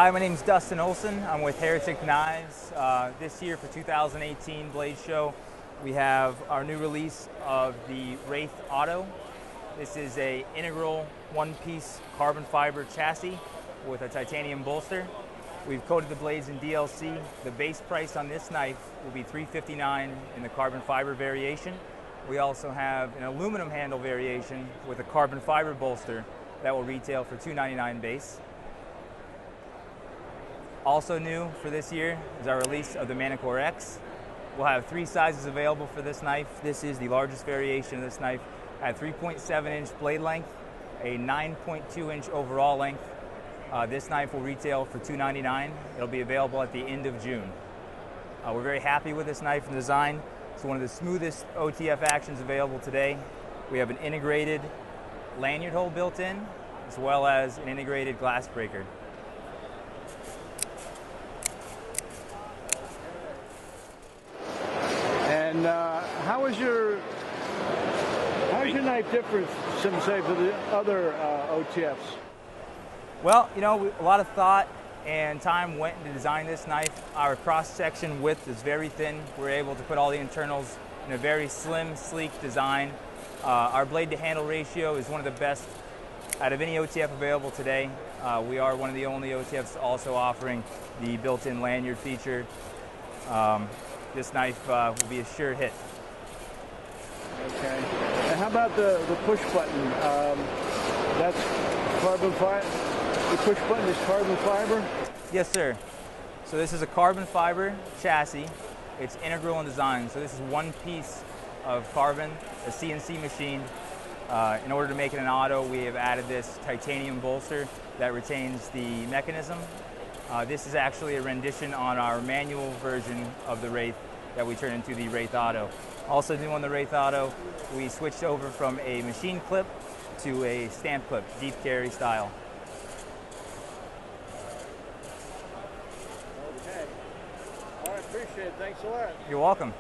Hi, my name is Dustin Olson. I'm with Heretic Knives. This year for 2018 Blade Show, we have our new release of the Wraith Auto. This is a integral one-piece carbon fiber chassis with a titanium bolster. We've coated the blades in DLC. The base price on this knife will be $359 in the carbon fiber variation. We also have an aluminum handle variation with a carbon fiber bolster that will retail for $299 base. Also new for this year is our release of the Manticore X. We'll have 3 sizes available for this knife. This is the largest variation of this knife at 3.7-inch blade length, a 9.2-inch overall length. This knife will retail for $299. It'll be available at the end of June. We're very happy with this knife and design. It's one of the smoothest OTF actions available today. We have an integrated lanyard hole built in, as well as an integrated glass breaker. And how is your knife different from, say, for the other OTFs? Well, you know, a lot of thought and time went into designing this knife. Our cross-section width is very thin. We're able to put all the internals in a very slim, sleek design. Our blade-to-handle ratio is one of the best out of any OTF available today. We are one of the only OTFs also offering the built-in lanyard feature. This knife will be a sure hit. Okay. And how about the push button? That's carbon fiber. The push button is carbon fiber? Yes, sir. So this is a carbon fiber chassis. It's integral in design. So this is one piece of carbon, a CNC machine. In order to make it an auto, we have added this titanium bolster that retains the mechanism. This is actually a rendition on our manual version of the Wraith that we turned into the Wraith Auto. Also new on the Wraith Auto, we switched over from a machine clip to a stamp clip, deep carry style. Okay. All right, appreciate it. Thanks a lot. You're welcome.